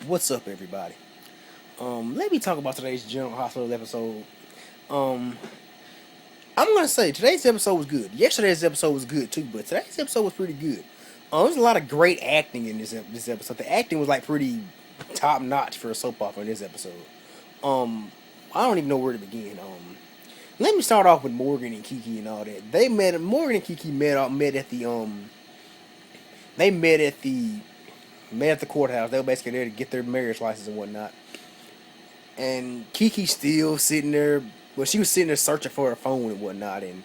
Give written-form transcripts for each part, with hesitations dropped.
What's up, everybody? Let me talk about today's General Hospital episode. Um, I'm gonna say today's episode was good. Yesterday's episode was good too, but today's episode was pretty good. There's a lot of great acting in this episode. The acting was like pretty top notch for a soap opera in this episode. Um, I don't even know where to begin. Let me start off with Morgan and Kiki and all that. Morgan and Kiki met at the they met at the courthouse. They were basically there to get their marriage license and whatnot. And Kiki still sitting there. Well, she was sitting there searching for her phone and whatnot, and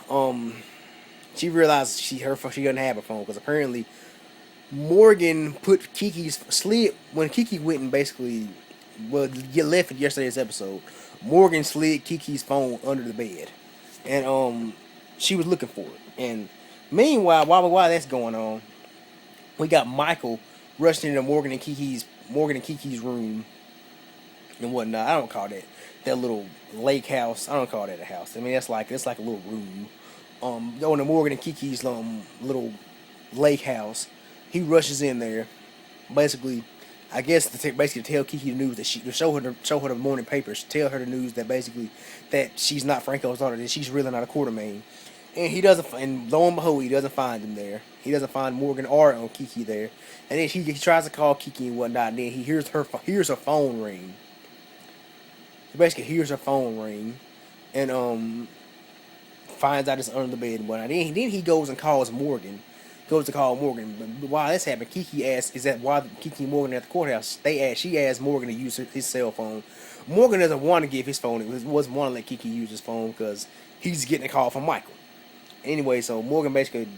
um, she realized she doesn't have a phone because apparently Morgan put Kiki's slid when Kiki went and basically get left in yesterday's episode. Morgan slid Kiki's phone under the bed, and she was looking for it. And meanwhile, while that's going on, we got Michael rushing into Morgan and Kiki's room and whatnot. I don't call that little lake house. I don't call that a house. I mean it's like a little room. Going to Morgan and Kiki's little lake house. He rushes in there, basically. I guess basically tell Kiki the news that to show her the morning papers, tell her the news that basically that she's not Franco's daughter, that she's really not a Quartermain. And he doesn't, and lo and behold, he doesn't find him there. He doesn't find Morgan or Kiki there. And then he tries to call Kiki and whatnot. And then he hears her phone ring. He basically hears her phone ring, and finds out it's under the bed and whatnot. Then he goes and calls Morgan. Goes to call Morgan. But while this happened, Kiki asks, "Is that why Kiki and Morgan at the courthouse?" She asked Morgan to use his cell phone. Morgan doesn't want to give his phone. He wasn't want to let Kiki use his phone because he's getting a call from Michael. Anyway, so Morgan basically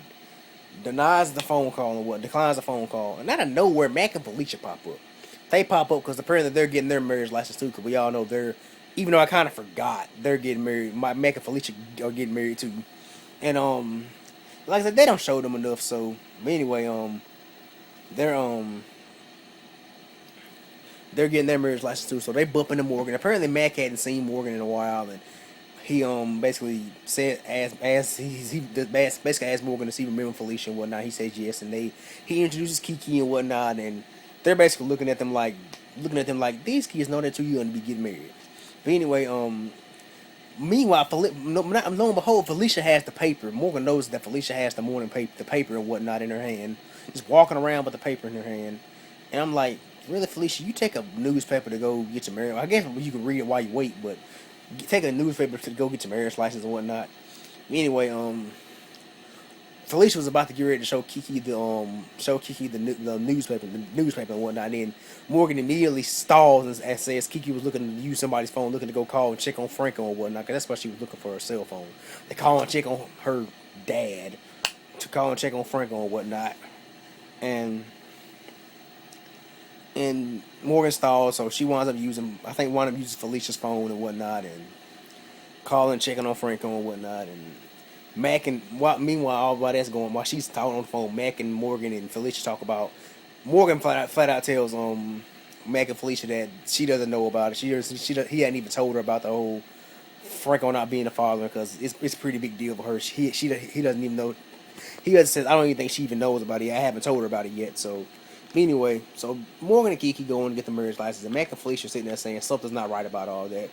denies the phone call and declines the phone call. And out of nowhere, Mac and Felicia pop up. They pop up because apparently they're getting their marriage license too. Because we all know even though I kind of forgot, they're getting married. Mac and Felicia are getting married too. And like I said, they don't show them enough. So but anyway, they're they're getting their marriage license too. So they bump into Morgan. Apparently, Mac hadn't seen Morgan in a while, and he basically said he basically asked Morgan to see remember Felicia and whatnot. He says yes, and he introduces Kiki and whatnot, and they're basically looking at them like these kids know they're too young to be getting married. But anyway, meanwhile, lo and behold, Felicia has the paper. Morgan knows that Felicia has the paper and whatnot in her hand, just walking around with the paper in her hand. And I'm like, really, Felicia, you take a newspaper to go get your marriage? I guess you can read it while you wait, but take a newspaper to go get your marriage license and whatnot. Anyway, Felicia was about to get ready to show Kiki the newspaper and whatnot. And then Morgan immediately stalls and says Kiki was looking to use somebody's phone, looking to go call and check on Franco and whatnot. Cause that's why she was looking for her cell phone. They call and check on her dad to call and check on Franco and whatnot. And Morgan stalls, so she winds up using Felicia's phone and whatnot, and calling, checking on Franco and whatnot, and meanwhile, while that's going, while she's talking on the phone, Mac and Morgan and Felicia talk about. Morgan flat out tells Mac and Felicia that she doesn't know about it. He hadn't even told her about the whole Franco not being a father because it's a pretty big deal for her. He doesn't even know. He doesn't say I don't even think she even knows about it. I haven't told her about it yet. So anyway, so Morgan and Kiki go in to get the marriage license, and Mac and Felicia sitting there saying something's not right about all that.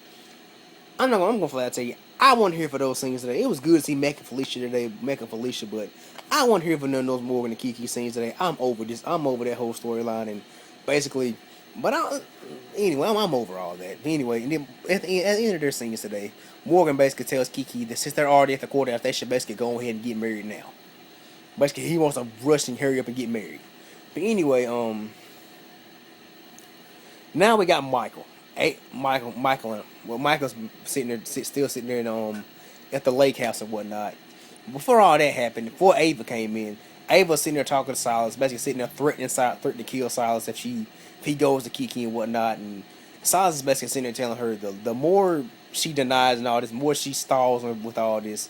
I'm gonna flat out tell you, I wasn't here for those scenes today. It was good to see Mac and Felicia, but I wasn't here for none of those Morgan and Kiki scenes today. I'm over this. I'm over that whole storyline and basically, anyway, I'm over all that. But anyway, and then at the end of their scenes today, Morgan basically tells Kiki that since they're already at the courthouse, they should basically go ahead and get married now. Basically, he wants to rush and hurry up and get married. But anyway, now we got Michael. Michael's still sitting there at the lake house and whatnot. Before all that happened, before Ava came in, Ava was sitting there talking to Silas, basically sitting there threatening to kill Silas if he goes to Kiki and whatnot. And Silas is basically sitting there telling her the more she denies and all this, the more she stalls with all this,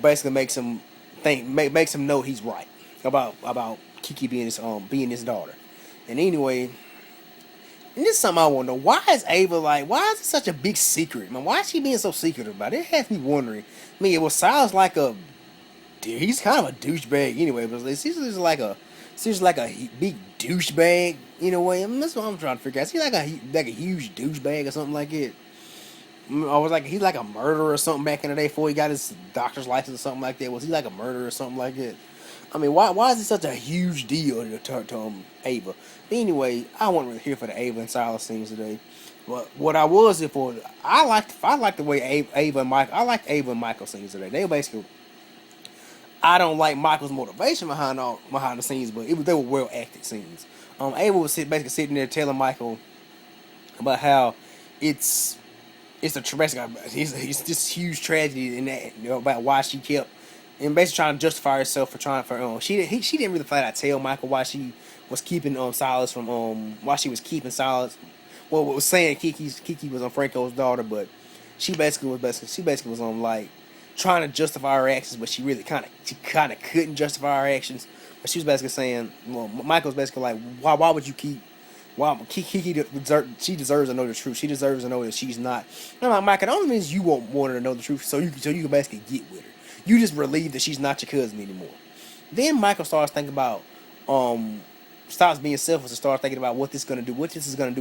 basically makes him know he's right about Kiki being his daughter. And anyway. And this is something I want to know. Why is it such a big secret, man? Why is she being so secretive about it? It has me wondering. I mean, it was Silas like he's kind of a douchebag anyway, but he's like Seems like a big douchebag in a way. I mean, that's what I'm trying to figure out. Is he like a huge douchebag or something like it? I was like, he's like a murderer or something back in the day before he got his doctor's license or something like that. Was he like a murderer or something like that? I mean, why is it such a huge deal to Ava? But anyway, I wasn't really here for the Ava and Silas scenes today. But what I was here for, I liked the way Ava and Michael. I liked Ava and Michael scenes today. They were basically, I don't like Michael's motivation behind the scenes, but they were well acted scenes. Ava was basically sitting there telling Michael about how it's it's a basically it's this huge tragedy in that, about why she kept and basically trying to justify herself for trying for she didn't really flat out tell Michael why she was keeping Silas from why she was keeping Silas. Well, what was saying Kiki was on Franco's daughter, but she basically was on like trying to justify her actions, but she kind of couldn't justify her actions. But she was basically saying, well, Michael's basically like, why would you keep? Wow, she deserves to know the truth. She deserves to know that she's not. I'm like, Michael, the only means you want her to know the truth, so you can basically get with her. You just relieve that she's not your cousin anymore. Then Michael starts thinking about, starts being selfish and starts thinking about what this is gonna do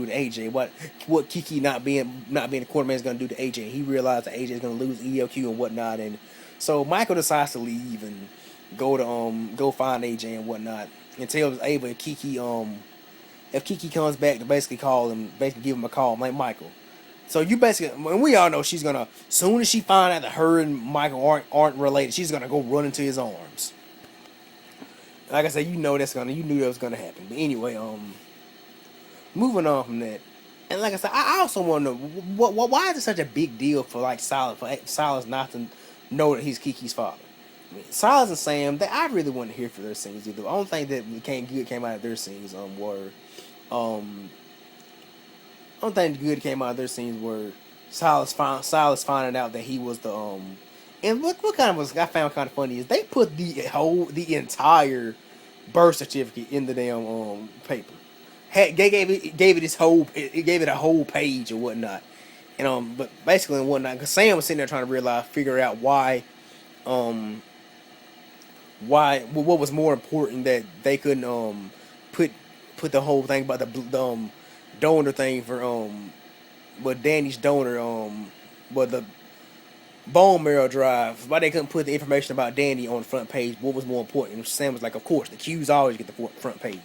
to AJ. What Kiki not being the quarterman is gonna do to AJ. He realized that AJ is gonna lose ELQ and whatnot, and so Michael decides to leave and go find AJ and whatnot, and tells Ava and Kiki if Kiki comes back to basically call him, basically give him a call, like Michael. So you basically, and we all know she's gonna, soon as she find out that her and Michael aren't related, she's gonna go run into his arms. Like I said, you knew that was gonna happen. But anyway, moving on from that, and like I said, I also want to know why is it such a big deal for Silas not to know that he's Kiki's father. I mean, Silas and Sam, I really wasn't here for their scenes either. The only thing that came out of their scenes were only thing good came out of their scenes were Silas finding out that he was the and what kind of was I found kind of funny is they put the entire birth certificate in the damn paper. Gave it a whole page or whatnot, and but basically and whatnot because Sam was sitting there trying to figure out why what was more important that they couldn't put the whole thing about the donor thing for but Danny's donor but the bone marrow drive, why they couldn't put the information about Danny on the front page. What was more important? And Sam was like, of course the Q's always get the front page.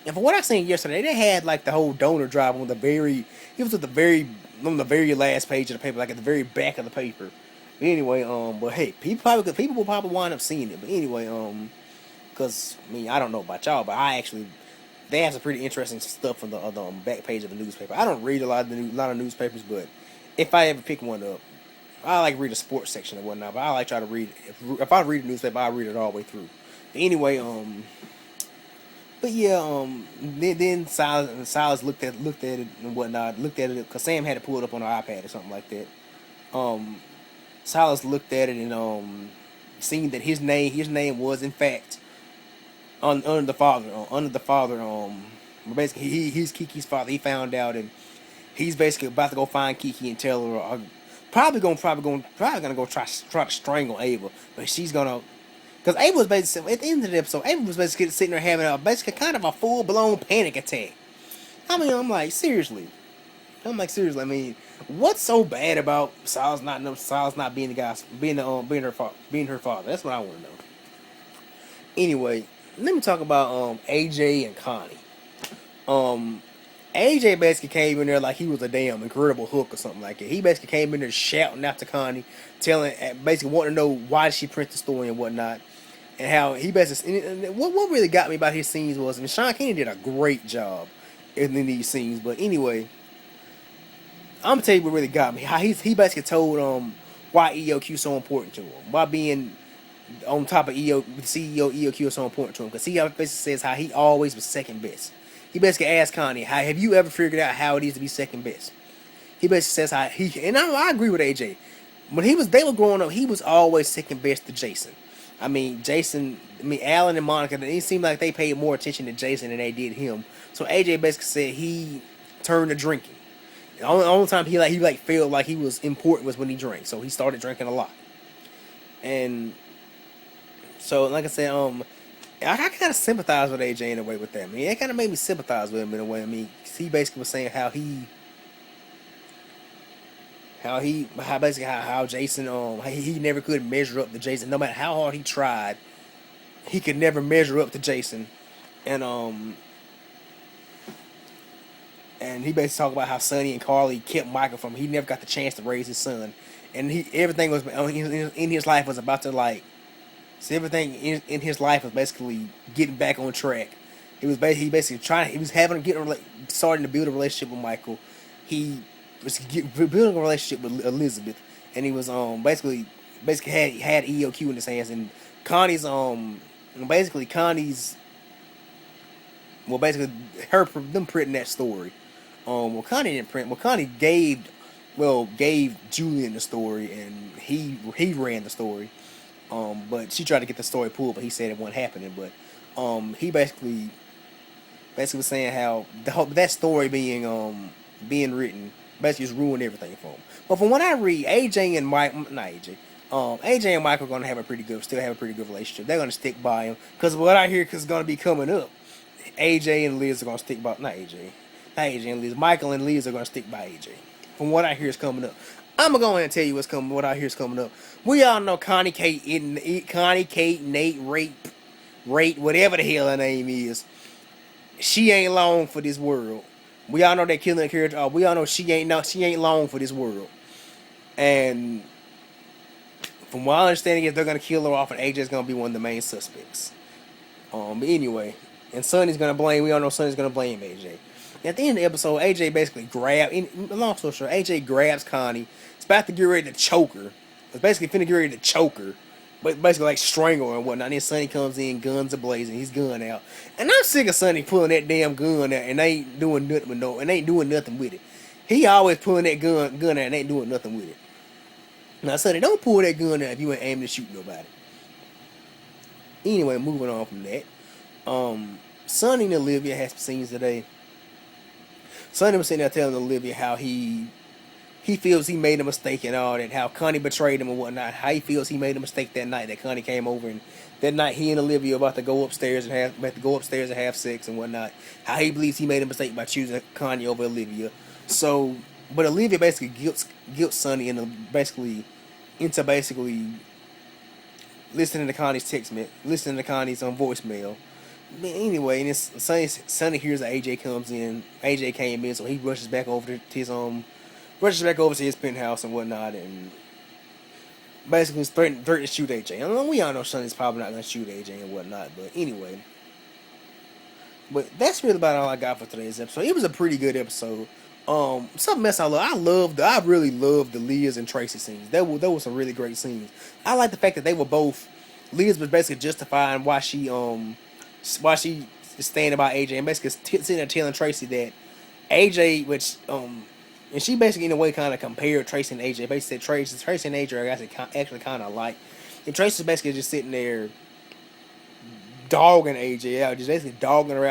And from what I seen yesterday, they had like the whole donor drive on the very last page of the paper, like at the very back of the paper. Anyway, but hey, people will probably wind up seeing it. But anyway, because I mean, I don't know about y'all, but they have some pretty interesting stuff on the back page of the newspaper. I don't read a lot of newspapers, but if I ever pick one up, I like read a sports section and whatnot. But I like try to read if I read a newspaper, I read it all the way through. But anyway, but yeah, then Silas looked at it and whatnot. Looked at it because Sam had it pulled up on her iPad or something like that. Silas looked at it and seen that his name was in fact under the father. Basically he's Kiki's father. He found out and he's basically about to go find Kiki and tell her. Probably gonna go try to strangle Ava, but she's gonna. Because Ava was basically at the end of the episode, Ava was basically sitting there having basically kind of a full blown panic attack. I mean, I'm like seriously. I mean, what's so bad about Silas not being the guy, being her father? That's what I want to know. Anyway, let me talk about AJ and Connie. AJ basically came in there like he was a damn Incredible Hulk or something like that. He basically came in there shouting out to Connie, basically wanting to know why she print the story and whatnot, and how he basically. And what really got me about his scenes was, and Sean Kennedy did a great job in these scenes. But anyway, I'm gonna tell you what really got me. How he basically told why EOQ is so important to him, why being on top of the CEO EOQ is so important to him, because he basically says how he always was second best. He basically asked Connie, have you ever figured out how it is to be second best? He basically says and I agree with AJ. When they were growing up, he was always second best to Jason. Alan and Monica, it seemed like they paid more attention to Jason than they did him. So AJ basically said he turned to drinking. The only time he felt like he was important was when he drank. So he started drinking a lot. And so, like I said, I kind of sympathize with AJ in a way with that. I mean, it kind of made me sympathize with him in a way. I mean, he basically was saying how basically how Jason he never could measure up to Jason. No matter how hard he tried, he could never measure up to Jason. And he basically talked about how Sonny and Carly kept Michael from. He never got the chance to raise his son, and everything was in his life was about to like. So everything in his life was basically getting back on track. He basically trying. He was starting to build a relationship with Michael. He was building a relationship with Elizabeth, and he was basically had EOQ in his hands. And Connie's basically Connie's basically her them printing that story. Connie didn't print. Connie gave Julian the story, and he ran the story. But she tried to get the story pulled, but he said it wasn't happening. But he basically was saying how that story being written basically just ruined everything for him. But from what I read, AJ and Mike, not AJ, AJ and Mike are gonna still have a pretty good relationship. They're gonna stick by him because what I hear is gonna be coming up. AJ and Liz are gonna stick by not AJ and Liz. Michael and Liz are gonna stick by AJ. From what I hear is coming up. I'm gonna go ahead and tell you what's coming. What I hear is coming up. We all know Connie, Kate, Nate, Rate, whatever the hell her name is. She ain't long for this world. We all know that killing the character. We all know she ain't long for this world. And from what I understand is they're gonna kill her off, and AJ's gonna be one of the main suspects. But anyway, and Sonny's gonna blame. We all know Sonny's gonna blame AJ. At the end of the episode, AJ basically long story short, AJ grabs Connie. It's about to get ready to choke her. It's basically finna get ready to choke her. But basically like strangle her and whatnot. And then Sonny comes in, guns are blazing, he's gun out. And I'm sick of Sonny pulling that damn gun out and ain't doing nothing with it. He always pulling that gun out and ain't doing nothing with it. Now Sonny, don't pull that gun out if you ain't aiming to shoot nobody. Anyway, moving on from that. Sonny and Olivia had some scenes today. Sonny was sitting there telling Olivia how he feels he made a mistake and all that, how Connie betrayed him and whatnot, how he feels he made a mistake that night that Connie came over, and that night he and Olivia about to go upstairs and have sex and whatnot, how he believes he made a mistake by choosing Connie over Olivia. So, but Olivia basically guilt Sonny into basically listening to Connie's listening to Connie's voicemail. But anyway, and Sonny hears that AJ comes in. AJ came in, so he rushes back over to his penthouse and whatnot, and basically threatened to shoot AJ. I mean, we all know Sonny's probably not gonna shoot AJ and whatnot, but anyway. But that's really about all I got for today's episode. It was a pretty good episode. Something else I really loved the Liz and Tracy scenes. There were some really great scenes. I like the fact that they were both. Liz was basically justifying why she is staying about AJ, and basically sitting there telling Tracy that AJ, and she basically in a way kind of compared Tracy and AJ. Basically said Tracy and AJ are actually kind of alike. And Tracy's basically just sitting there dogging AJ out, just basically dogging him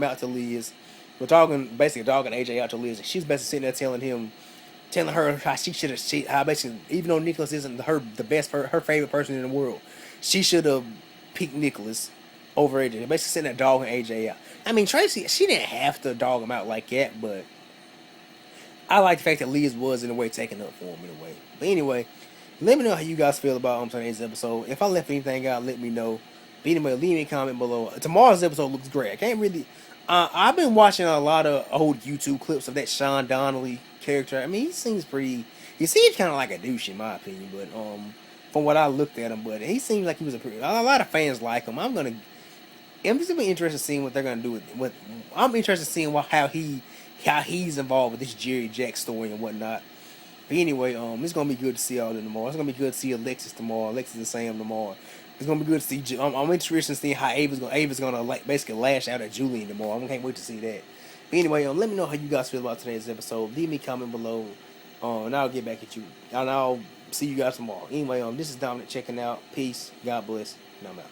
out to Liz. Basically dogging AJ out to Liz. And she's basically sitting there telling her how how basically, even though Nicholas isn't her favorite person in the world, she should have picked Nicholas over AJ. Basically sitting there dogging AJ out. I mean, Tracy, she didn't have to dog him out like that, but I like the fact that Liz was in a way taking up for him in a way. But anyway, let me know how you guys feel about today's episode. If I left anything out, let me know. But anyway, leave me a comment below. Tomorrow's episode looks great. I can't really. I've been watching a lot of old YouTube clips of that Sean Donnelly character. I mean, he seems kind of like a douche in my opinion. But from what I looked at him, but he seems like he was a lot of fans like him. I'm just gonna be interested in seeing what they're gonna do with. I'm interested in seeing how he's involved with this Jerry Jack story and whatnot. But anyway, it's gonna be good to see all of them tomorrow. It's gonna be good to see Alexis tomorrow. Alexis and Sam tomorrow. It's gonna be good to see. I'm interested in seeing how Ava's gonna like basically lash out at Julian tomorrow. I can't wait to see that. But anyway, let me know how you guys feel about today's episode. Leave me a comment below, and I'll get back at you. And I'll see you guys tomorrow. Anyway, this is Dominic checking out. Peace. God bless. And I'm out.